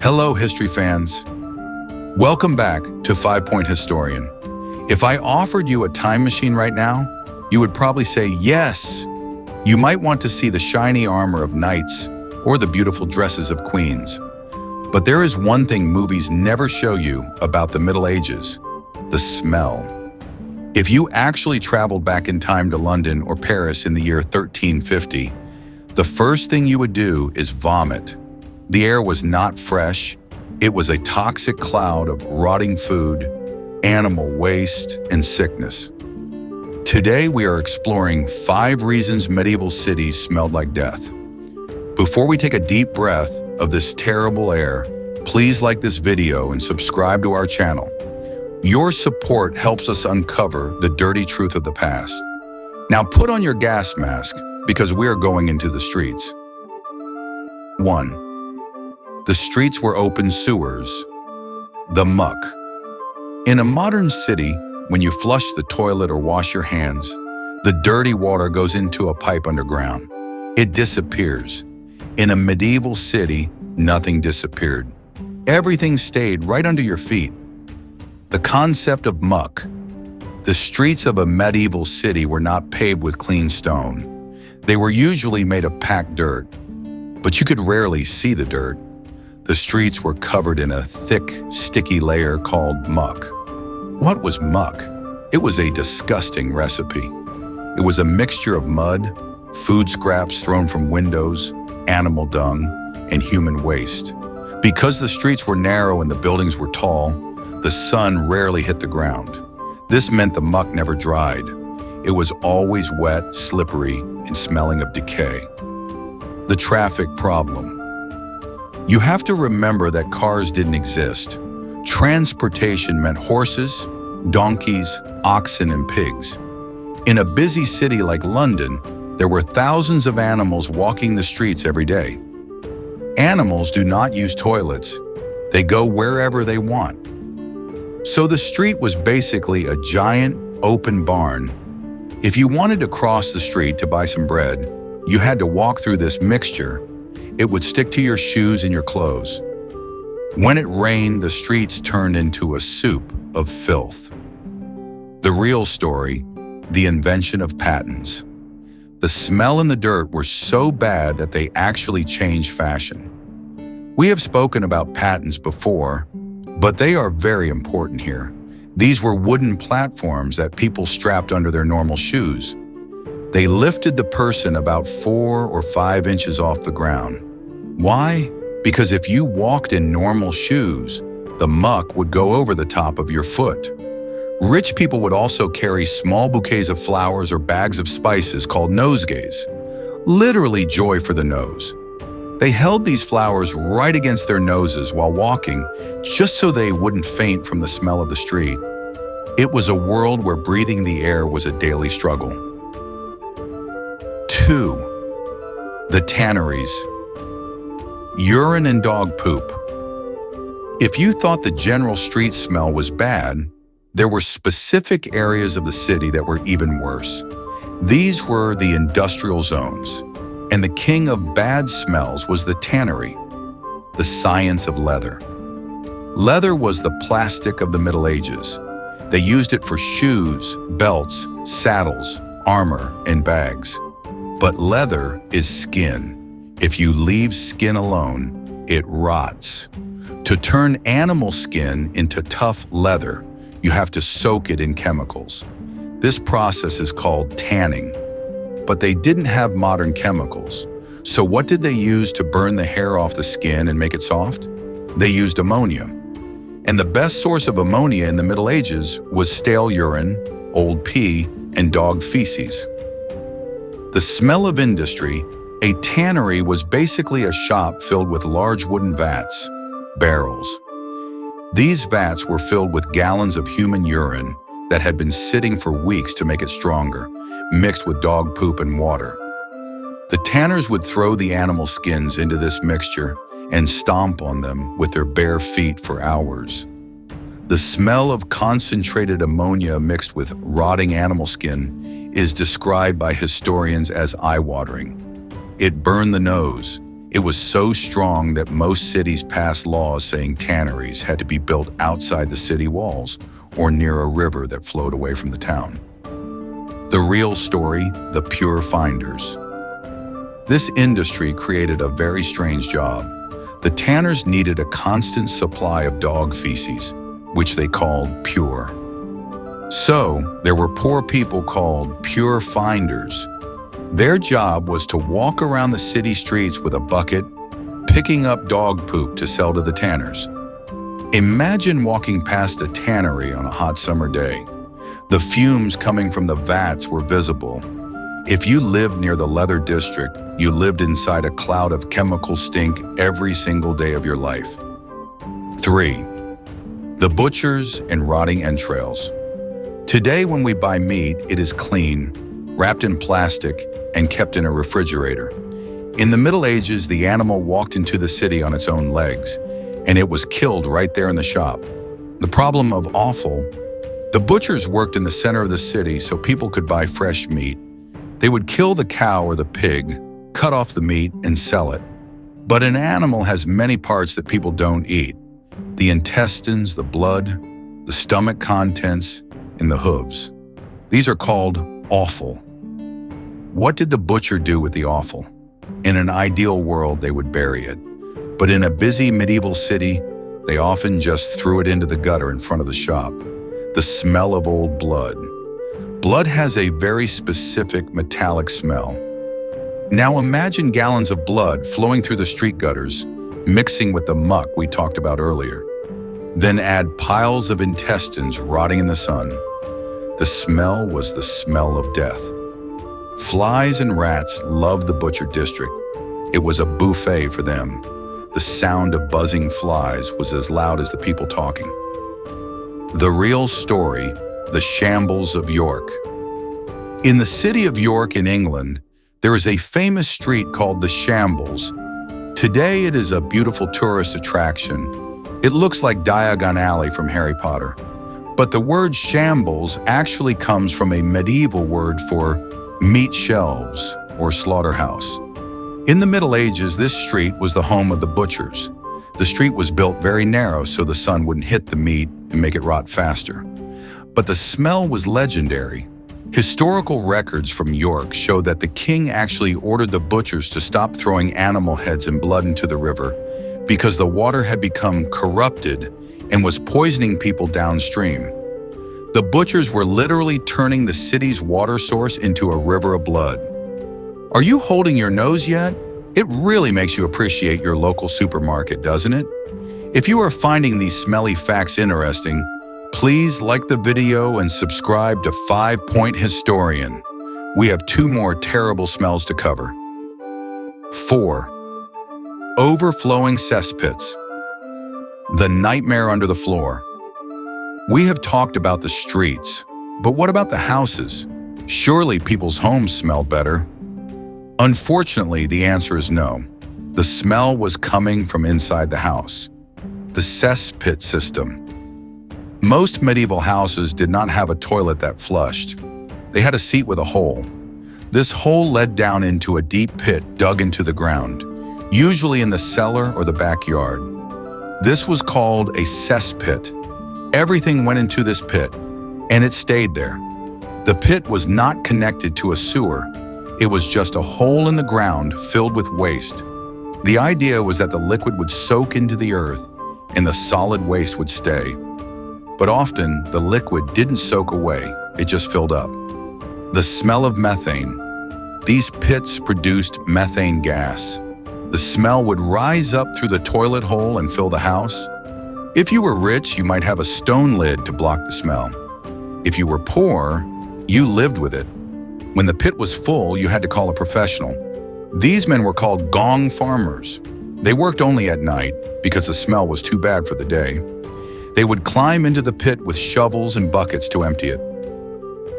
Hello, history fans. Welcome back to 5 Point Historian. If I offered you a time machine right now, you would probably say yes. You might want to see the shiny armor of knights or the beautiful dresses of queens. But there is one thing movies never show you about the Middle Ages: the smell. If you actually traveled back in time to London or Paris in the year 1350, the first thing you would do is vomit. The air was not fresh. It was a toxic cloud of rotting food, animal waste, and sickness. Today, we are exploring 5 reasons medieval cities smelled like death. Before we take a deep breath of this terrible air, please like this video and subscribe to our channel. Your support helps us uncover the dirty truth of the past. Now put on your gas mask because we are going into the streets. 1. The streets were open sewers. The muck. In a modern city, when you flush the toilet or wash your hands, the dirty water goes into a pipe underground. It disappears. In a medieval city, nothing disappeared. Everything stayed right under your feet. The concept of muck. The streets of a medieval city were not paved with clean stone. They were usually made of packed dirt, but you could rarely see the dirt. The streets were covered in a thick, sticky layer called muck. What was muck? It was a disgusting recipe. It was a mixture of mud, food scraps thrown from windows, animal dung, and human waste. Because the streets were narrow and the buildings were tall, the sun rarely hit the ground. This meant the muck never dried. It was always wet, slippery, and smelling of decay. The traffic problem. You have to remember that cars didn't exist. Transportation meant horses, donkeys, oxen, and pigs. In a busy city like London, there were thousands of animals walking the streets every day. Animals do not use toilets. They go wherever they want. So the street was basically a giant, open barn. If you wanted to cross the street to buy some bread, you had to walk through this mixture. It would stick to your shoes and your clothes. When it rained, the streets turned into a soup of filth. The real story: the invention of pattens. The smell and the dirt were so bad that they actually changed fashion. We have spoken about pattens before, but they are very important here. These were wooden platforms that people strapped under their normal shoes. They lifted the person about 4 or 5 inches off the ground. Why? Because if you walked in normal shoes, the muck would go over the top of your foot. Rich people would also carry small bouquets of flowers or bags of spices called nosegays, literally joy for the nose. They held these flowers right against their noses while walking, just so they wouldn't faint from the smell of the street. It was a world where breathing the air was a daily struggle. 2. The tanneries. Urine and dog poop. If you thought the general street smell was bad, there were specific areas of the city that were even worse. These were the industrial zones, and the king of bad smells was the tannery, the science of leather. Leather was the plastic of the Middle Ages. They used it for shoes, belts, saddles, armor, and bags. But leather is skin. If you leave skin alone, it rots. To turn animal skin into tough leather, you have to soak it in chemicals. This process is called tanning. But they didn't have modern chemicals. So what did they use to burn the hair off the skin and make it soft? They used ammonia. And the best source of ammonia in the Middle Ages was stale urine, old pee, and dog feces. The smell of industry. A tannery was basically a shop filled with large wooden vats, barrels. These vats were filled with gallons of human urine that had been sitting for weeks to make it stronger, mixed with dog poop and water. The tanners would throw the animal skins into this mixture and stomp on them with their bare feet for hours. The smell of concentrated ammonia mixed with rotting animal skin is described by historians as eye-watering. It burned the nose. It was so strong that most cities passed laws saying tanneries had to be built outside the city walls or near a river that flowed away from the town. The real story, the pure finders. This industry created a very strange job. The tanners needed a constant supply of dog feces, which they called pure. So, there were poor people called pure finders. Their job was to walk around the city streets with a bucket, picking up dog poop to sell to the tanners. Imagine walking past a tannery on a hot summer day. The fumes coming from the vats were visible. If you lived near the leather district, you lived inside a cloud of chemical stink every single day of your life. 3. The butchers and rotting entrails. Today, when we buy meat, it is clean, wrapped in plastic, and kept in a refrigerator. In the Middle Ages, the animal walked into the city on its own legs, and it was killed right there in the shop. The problem of offal. The butchers worked in the center of the city so people could buy fresh meat. They would kill the cow or the pig, cut off the meat, and sell it. But an animal has many parts that people don't eat. The intestines, the blood, the stomach contents, and the hooves. These are called offal. What did the butcher do with the offal? In an ideal world, they would bury it. But in a busy medieval city, they often just threw it into the gutter in front of the shop. The smell of old blood. Blood has a very specific metallic smell. Now imagine gallons of blood flowing through the street gutters, mixing with the muck we talked about earlier. Then add piles of intestines rotting in the sun. The smell was the smell of death. Flies and rats loved the butcher district. It was a buffet for them. The sound of buzzing flies was as loud as the people talking. The real story, the shambles of York. In the city of York in England, there is a famous street called the Shambles. Today it is a beautiful tourist attraction. It looks like Diagon Alley from Harry Potter. But the word shambles actually comes from a medieval word for meat shelves or slaughterhouse. In the Middle Ages, this street was the home of the butchers. The street was built very narrow so the sun wouldn't hit the meat and make it rot faster. But the smell was legendary. Historical records from York show that the king actually ordered the butchers to stop throwing animal heads and blood into the river because the water had become corrupted and was poisoning people downstream. The butchers were literally turning the city's water source into a river of blood. Are you holding your nose yet? It really makes you appreciate your local supermarket, doesn't it? If you are finding these smelly facts interesting, please like the video and subscribe to 5 Point Historian. We have 2 more terrible smells to cover. 4. Overflowing cesspits. The nightmare under the floor. We have talked about the streets, but what about the houses? Surely people's homes smelled better. Unfortunately, the answer is no. The smell was coming from inside the house. The cesspit system. Most medieval houses did not have a toilet that flushed. They had a seat with a hole. This hole led down into a deep pit dug into the ground, usually in the cellar or the backyard. This was called a cesspit. Everything went into this pit, and it stayed there. The pit was not connected to a sewer. It was just a hole in the ground filled with waste. The idea was that the liquid would soak into the earth and the solid waste would stay. But often, the liquid didn't soak away, it just filled up. The smell of methane. These pits produced methane gas. The smell would rise up through the toilet hole and fill the house. If you were rich, you might have a stone lid to block the smell. If you were poor, you lived with it. When the pit was full, you had to call a professional. These men were called gong farmers. They worked only at night because the smell was too bad for the day. They would climb into the pit with shovels and buckets to empty it.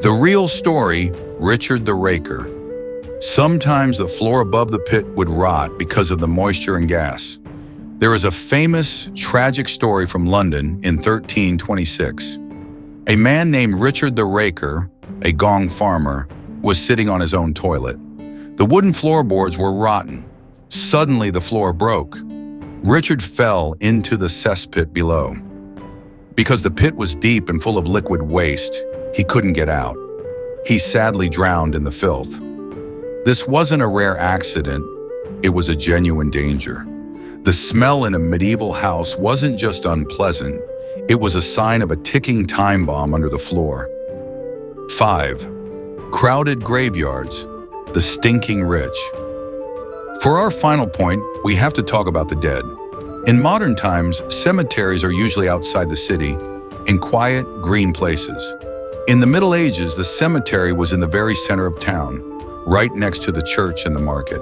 The real story, Richard the Raker. Sometimes the floor above the pit would rot because of the moisture and gas. There is a famous, tragic story from London in 1326. A man named Richard the Raker, a gong farmer, was sitting on his own toilet. The wooden floorboards were rotten. Suddenly, the floor broke. Richard fell into the cesspit below. Because the pit was deep and full of liquid waste, he couldn't get out. He sadly drowned in the filth. This wasn't a rare accident, it was a genuine danger. The smell in a medieval house wasn't just unpleasant, it was a sign of a ticking time bomb under the floor. 5. Crowded graveyards, the stinking rich. For our final point, we have to talk about the dead. In modern times, cemeteries are usually outside the city, in quiet, green places. In the Middle Ages, the cemetery was in the very center of town, right next to the church and the market.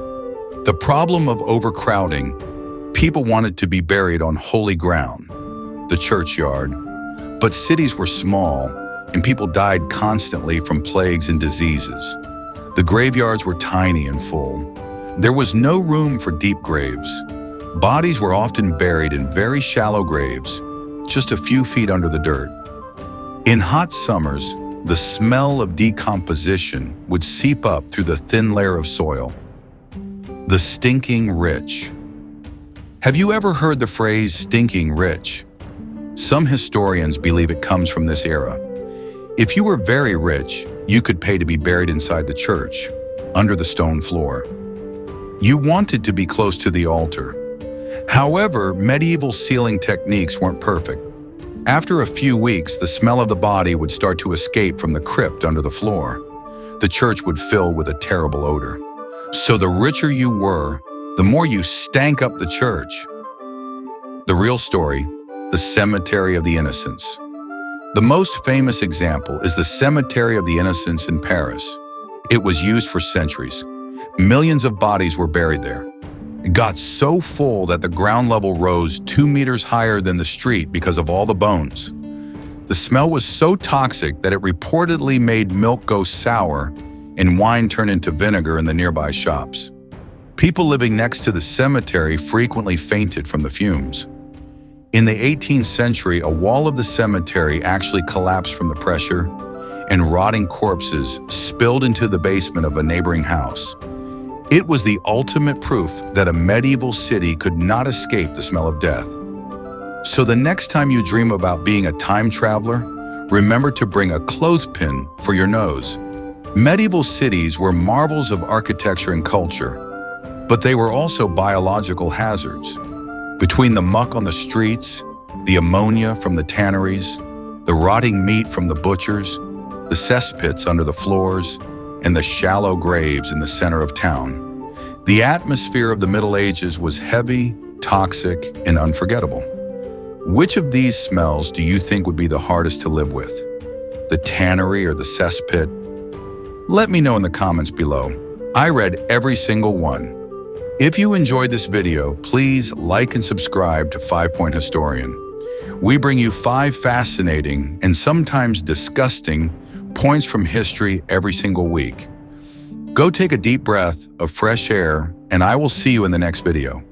The problem of overcrowding, people wanted to be buried on holy ground, the churchyard. But cities were small, and people died constantly from plagues and diseases. The graveyards were tiny and full. There was no room for deep graves. Bodies were often buried in very shallow graves, just a few feet under the dirt. In hot summers, the smell of decomposition would seep up through the thin layer of soil. The stinking rich. Have you ever heard the phrase stinking rich? Some historians believe it comes from this era. If you were very rich, you could pay to be buried inside the church, under the stone floor. You wanted to be close to the altar. However, medieval sealing techniques weren't perfect. After a few weeks, the smell of the body would start to escape from the crypt under the floor. The church would fill with a terrible odor. So the richer you were, the more you stank up the church. The real story, the Cemetery of the Innocents. The most famous example is the Cemetery of the Innocents in Paris. It was used for centuries. Millions of bodies were buried there. It got so full that the ground level rose 2 meters higher than the street because of all the bones. The smell was so toxic that it reportedly made milk go sour and wine turn into vinegar in the nearby shops. People living next to the cemetery frequently fainted from the fumes. In the 18th century, a wall of the cemetery actually collapsed from the pressure, and rotting corpses spilled into the basement of a neighboring house. It was the ultimate proof that a medieval city could not escape the smell of death. So the next time you dream about being a time traveler, remember to bring a clothespin for your nose. Medieval cities were marvels of architecture and culture, but they were also biological hazards. Between the muck on the streets, the ammonia from the tanneries, the rotting meat from the butchers, the cesspits under the floors, and the shallow graves in the center of town, the atmosphere of the Middle Ages was heavy, toxic, and unforgettable. Which of these smells do you think would be the hardest to live with? The tannery or the cesspit? Let me know in the comments below. I read every single one. If you enjoyed this video, please like and subscribe to 5 Point Historian. We bring you 5 fascinating and sometimes disgusting points from history every single week. Go take a deep breath of fresh air, and I will see you in the next video.